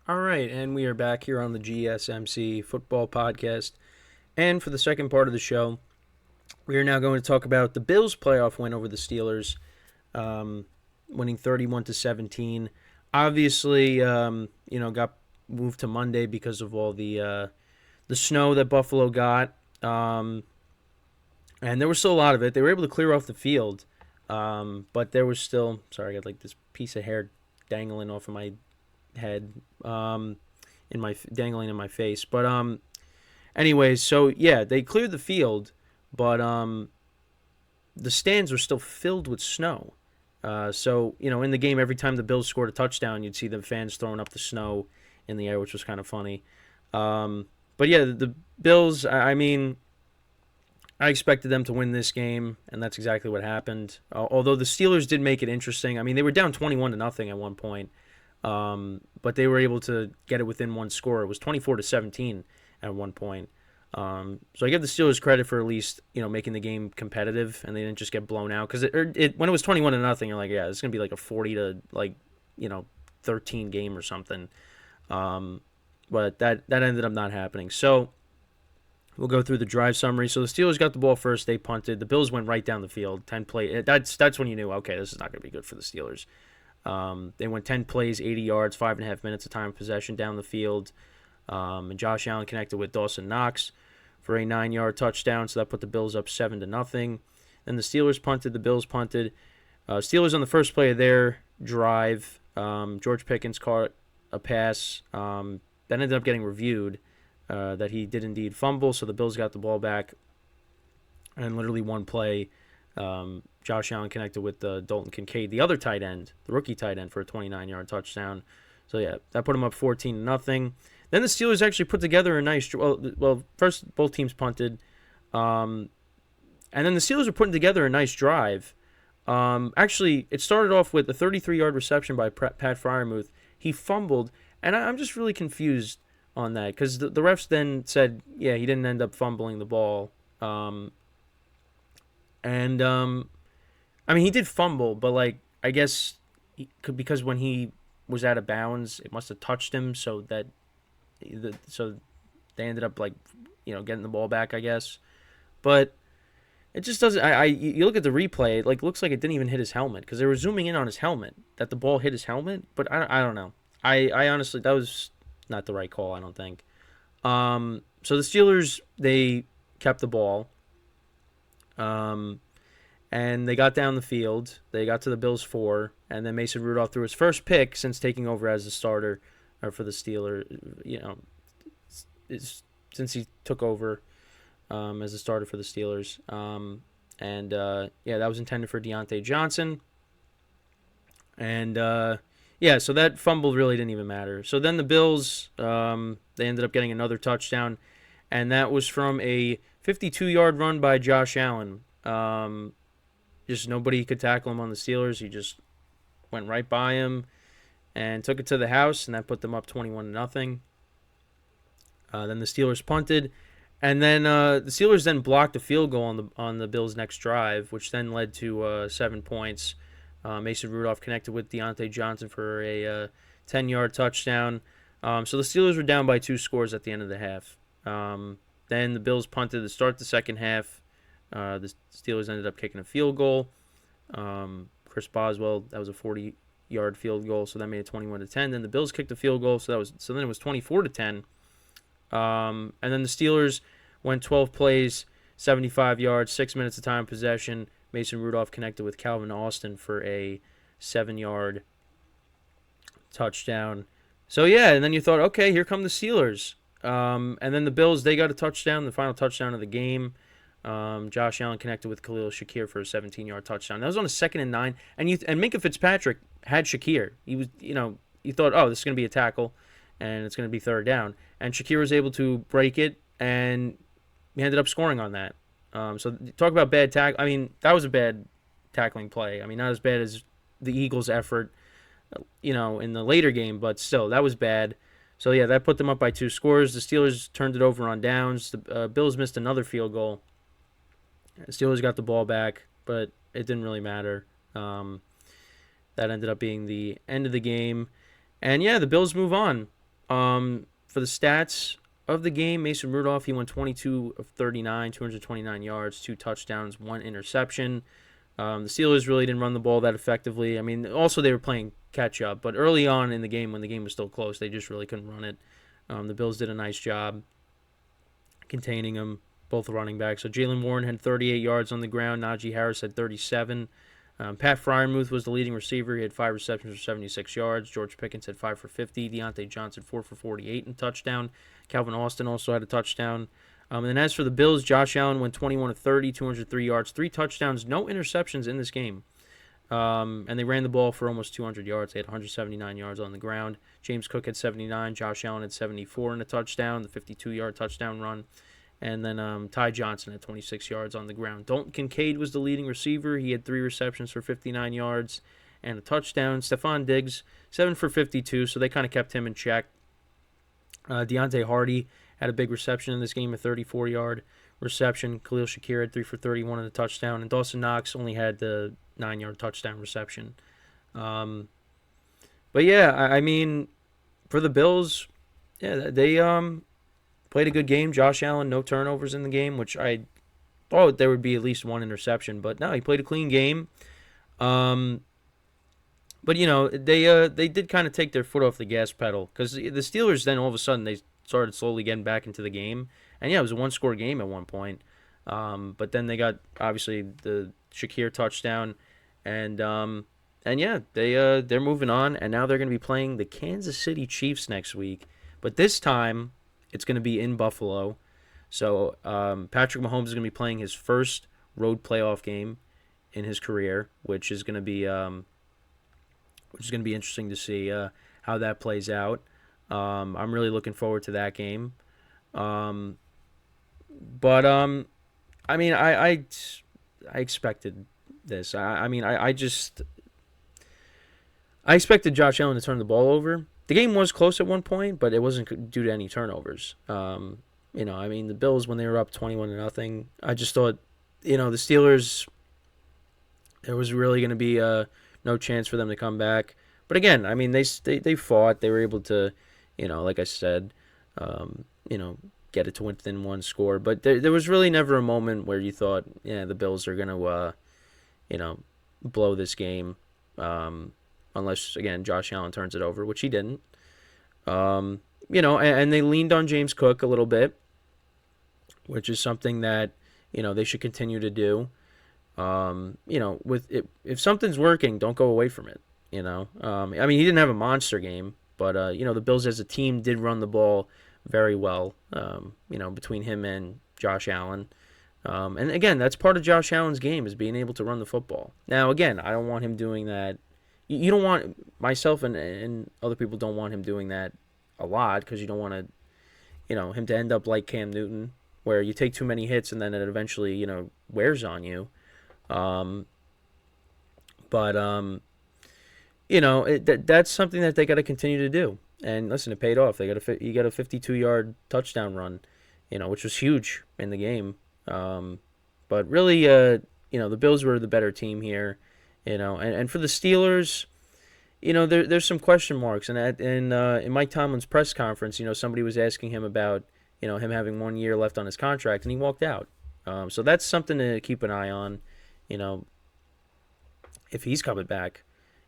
All right, and we are back here on the GSMC football podcast. And for the second part of the show, we are now going to talk about the Bills' playoff win over the Steelers, winning 31-17. Obviously, got moved to Monday because of all the snow that Buffalo got, and there was still a lot of it. They were able to clear off the field, but there was still. Sorry, I got like this piece of hair dangling off of my head, in my dangling in my face. But anyways, so yeah, they cleared the field, but the stands were still filled with snow. So in the game, every time the Bills scored a touchdown, you'd see the fans throwing up the snow in the air, which was kind of funny. But yeah, the Bills. I mean, I expected them to win this game, and that's exactly what happened. Although the Steelers did make it interesting. I mean, they were down 21-0 at one point, but they were able to get it within one score. It was 24-17 at one point. So I give the Steelers credit for at least making the game competitive, and they didn't just get blown out. Because when it was 21-0, you're like, yeah, it's gonna be like a 40-13 game or something. But that ended up not happening. So we'll go through the drive summary. So the Steelers got the ball first. They punted. The Bills went right down the field. 10 play. That's when you knew, okay, this is not going to be good for the Steelers. They went 10 plays, 80 yards, 5.5 minutes of time of possession down the field. And Josh Allen connected with Dawson Knox for a 9-yard touchdown. So that put the Bills up 7-0. Then the Steelers punted. The Bills punted. Steelers on the first play of their drive. George Pickens caught a pass that ended up getting reviewed. That he did indeed fumble, so the Bills got the ball back. And literally one play, Josh Allen connected with Dalton Kincaid, the other tight end, the rookie tight end, for a 29-yard touchdown. So yeah, that put them up 14-0. Then the Steelers actually put together a nice. Well, first both teams punted, and then the Steelers were putting together a nice drive. Actually, it started off with a 33-yard reception by Pat Freiermuth. He fumbled, and I'm just really confused on that, because the refs then said, yeah, he didn't end up fumbling the ball. I mean, he did fumble, but like, I guess because when he was out of bounds, it must have touched him, so they ended up getting the ball back, I guess. But it just doesn't. You look at the replay, it looks like it didn't even hit his helmet, because they were zooming in on his helmet, that the ball hit his helmet. But I don't know. I honestly, that was not the right call, I don't think. So the Steelers, they kept the ball. And they got down the field. They got to the Bills 4, and then Mason Rudolph threw his first pick since taking over as the starter for the Steelers. Since he took over as a starter for the Steelers. That was intended for Deontay Johnson. And so that fumble really didn't even matter. So then the Bills, they ended up getting another touchdown, and that was from a 52-yard run by Josh Allen. Just nobody could tackle him on the Steelers. He just went right by him and took it to the house, and that put them up 21-0. Then the Steelers punted, and then the Steelers then blocked a field goal on the Bills' next drive, which then led to 7 points. Mason Rudolph connected with Deontay Johnson for a 10-yard touchdown. So the Steelers were down by 2 scores at the end of the half. Then the Bills punted to start the second half. The Steelers ended up kicking a field goal. Chris Boswell, that was a 40-yard field goal, so that made it 21-10. Then the Bills kicked a field goal, so then it was 24-10. And then the Steelers went 12 plays, 75 yards, 6 minutes of time possession. Mason Rudolph connected with Calvin Austin for a 7-yard touchdown. So yeah, and then you thought, okay, here come the Steelers. And then the Bills, they got a touchdown, the final touchdown of the game. Josh Allen connected with Khalil Shakir for a 17-yard touchdown. That was on a 2nd and 9, and Minkah Fitzpatrick had Shakir. He was, you thought, oh, this is going to be a tackle, and it's going to be 3rd down. And Shakir was able to break it, and he ended up scoring on that. So talk about bad tackle. I mean, that was a bad tackling play. I mean, not as bad as the Eagles' effort, in the later game, but still, that was bad. So yeah, that put them up by 2 scores. The Steelers turned it over on downs. The Bills missed another field goal. The Steelers got the ball back, but it didn't really matter. That ended up being the end of the game. And yeah, the Bills move on. For the stats of the game, Mason Rudolph, he went 22 of 39, 229 yards, 2 touchdowns, 1 interception. The Steelers really didn't run the ball that effectively. I mean, also they were playing catch up, but early on in the game, when the game was still close, they just really couldn't run it. The Bills did a nice job containing them, both running backs. So Jalen Warren had 38 yards on the ground. Najee Harris had 37. Pat Fryermuth was the leading receiver. He had 5 receptions for 76 yards. George Pickens had 5 for 50. Deontay Johnson 4 for 48 and a touchdown. Calvin Austin also had a touchdown. And then as for the Bills, Josh Allen went 21 of 30, 203 yards, 3 touchdowns, no interceptions in this game. And they ran the ball for almost 200 yards. They had 179 yards on the ground. James Cook had 79. Josh Allen had 74 and a touchdown, the 52-yard touchdown run. And then Ty Johnson had 26 yards on the ground. Dalton Kincaid was the leading receiver. He had 3 receptions for 59 yards and a touchdown. Stephon Diggs, 7 for 52, so they kind of kept him in check. Deontay Hardy had a big reception in this game, a 34-yard reception. Khalil Shakir had 3 for 31 and a touchdown. And Dawson Knox only had the 9-yard touchdown reception. But yeah, I mean, for the Bills, yeah, they played a good game. Josh Allen, no turnovers in the game, which I thought there would be at least 1 interception. But no, he played a clean game. But you know, they did kind of take their foot off the gas pedal, because the Steelers then all of a sudden they started slowly getting back into the game, and yeah, it was a 1-score game at one point. But then they got obviously the Shakir touchdown, and yeah, they're moving on, and now they're going to be playing the Kansas City Chiefs next week. But this time it's going to be in Buffalo. So Patrick Mahomes is going to be playing his first road playoff game in his career, which is going to be interesting to see how that plays out. I'm really looking forward to that game. But I mean, I expected this. I mean, I expected Josh Allen to turn the ball over. The game was close at one point, but it wasn't due to any turnovers. You know, I mean, the Bills, when they were up 21-0, I just thought, you know, the Steelers, there was really going to be no chance for them to come back. But again, I mean, they fought. They were able to, you know, like I said, you know, get it to within 1 score. But there was really never a moment where you thought, yeah, the Bills are going to, you know, blow this game. Unless, again, Josh Allen turns it over, which he didn't. You know, and they leaned on James Cook a little bit, which is something that, you know, they should continue to do. You know, if something's working, don't go away from it. You know, I mean, he didn't have a monster game, but you know, the Bills as a team did run the ball very well. You know, between him and Josh Allen, and again, that's part of Josh Allen's game, is being able to run the football. Now, again, I don't want him doing that. You don't want, myself and other people don't want him doing that a lot, because you don't want to, you know, him to end up like Cam Newton, where you take too many hits and then it eventually, you know, wears on you. You know, that's something that they got to continue to do. And listen, it paid off. He got a 52-yard touchdown run, you know, which was huge in the game. But really, you know, the Bills were the better team here, you know. And for the Steelers, you know, there's some question marks. And in Mike Tomlin's press conference, you know, somebody was asking him about, you know, him having 1 year left on his contract, and he walked out. So that's something to keep an eye on, you know, if he's coming back.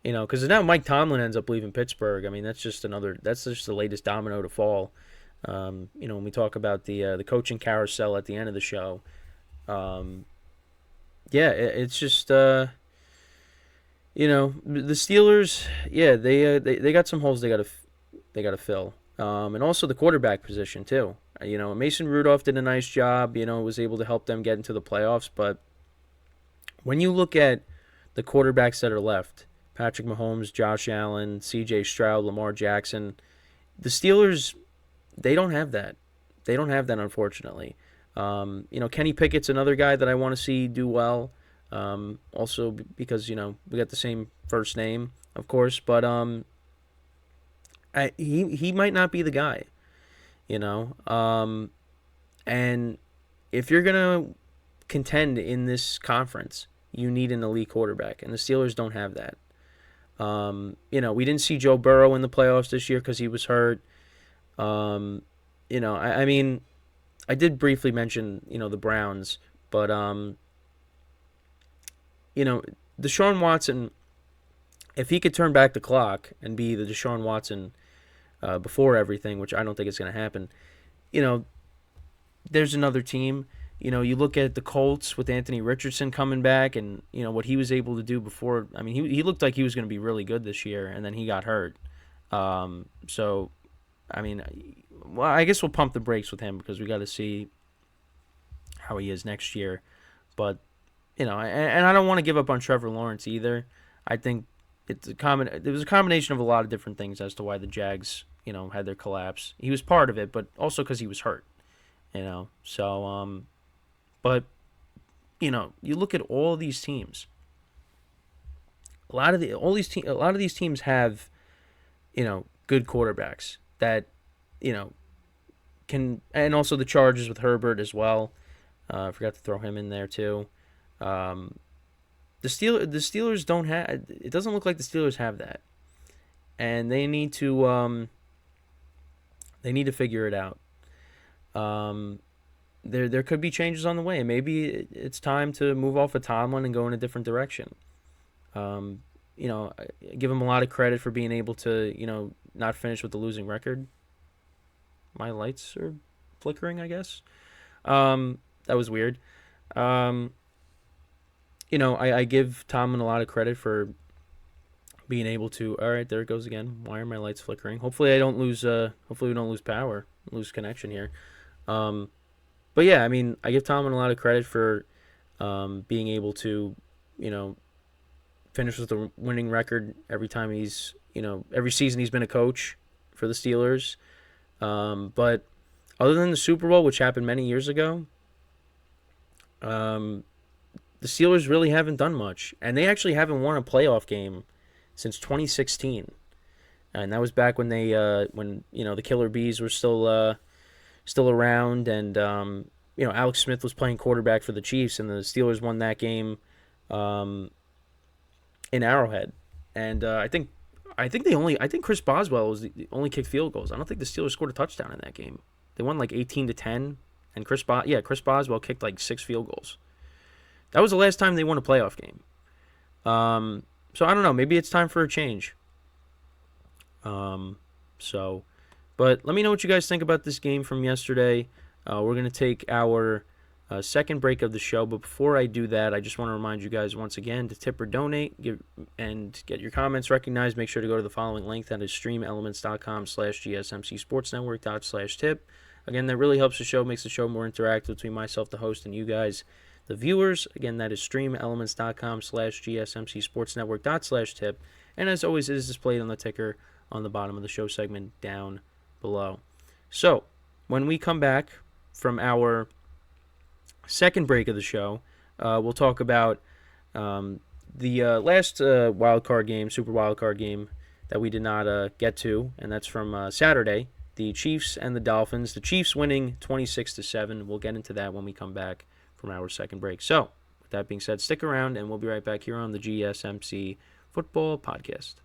You know, because now Mike Tomlin ends up leaving Pittsburgh. I mean, that's just the latest domino to fall. You know, when we talk about the coaching carousel at the end of the show, yeah, it's just you know, the Steelers, yeah, they got some holes they got to fill, and also the quarterback position too. You know, Mason Rudolph did a nice job. You know, was able to help them get into the playoffs. But when you look at the quarterbacks that are left, Patrick Mahomes, Josh Allen, C.J. Stroud, Lamar Jackson, the Steelers, they don't have that. They don't have that, unfortunately. You know, Kenny Pickett's another guy that I want to see do well. Also because, you know, we got the same first name, of course, but he might not be the guy, you know. And if you're gonna contend in this conference, you need an elite quarterback, and the Steelers don't have that. You know, we didn't see Joe Burrow in the playoffs this year because he was hurt. Um, I mean, I did briefly mention, the Browns, but you know, Deshaun Watson, if he could turn back the clock and be the Deshaun Watson before everything, which I don't think is going to happen, you know, there's another team. You look at the Colts with Anthony Richardson coming back, and what he was able to do before. I mean, he looked like he was going to be really good this year, and then he got hurt. So, I mean, well, I guess we'll pump the brakes with him because we got to see how he is next year. But and I don't want to give up on Trevor Lawrence either. I think it was a combination of a lot of different things as to why the Jags had their collapse. He was part of it, but also because he was hurt. So but you look at all these teams. A lot of these teams have good quarterbacks that can, and also the Chargers with Herbert as well. I forgot to throw him in there too. Um, the Steelers don't have. It doesn't look like the Steelers have that, and they need to figure it out. Um, there could be changes on the way. Maybe it's time to move off of Tomlin and go in a different direction. Um, I give him a lot of credit for being able to not finish with the losing record. My lights are flickering, I guess. That was weird. Um, I give Tomlin a lot of credit for being able to. All right, there it goes again. Why are my lights flickering? Hopefully, I don't lose. Hopefully, we don't lose power, lose connection here. Um, but yeah, I mean, I give Tomlin a lot of credit for being able to, you know, finish with a winning record every time every season he's been a coach for the Steelers. But other than the Super Bowl, which happened many years ago, um, the Steelers really haven't done much, and they actually haven't won a playoff game since 2016, and that was back when when the Killer Bees were still around, and Alex Smith was playing quarterback for the Chiefs, and the Steelers won that game in Arrowhead, and I think Chris Boswell was the only kicked field goals. I don't think the Steelers scored a touchdown in that game. They won like 18-10, and Chris Boswell kicked like 6 field goals. That was the last time they won a playoff game. So I don't know. Maybe it's time for a change. Um, so, but let me know what you guys think about this game from yesterday. We're going to take our second break of the show. But before I do that, I just want to remind you guys once again to tip or donate and get your comments recognized. Make sure to go to the following link. That is streamelements.com/gsmcsportsnetwork./tip. Again, that really helps the show, makes the show more interactive between myself, the host, and you guys, the viewers. Again, that is streamelements.com/gsmcsportsnetwork./tip. And as always, it is displayed on the ticker on the bottom of the show segment down below. So, when we come back from our second break of the show, we'll talk about the last wild card game, super wild card game that we did not get to, and that's from Saturday, the Chiefs and the Dolphins. The Chiefs winning 26-7. We'll get into that when we come back from our second break. So, with that being said, stick around, and we'll be right back here on the GSMC Football Podcast.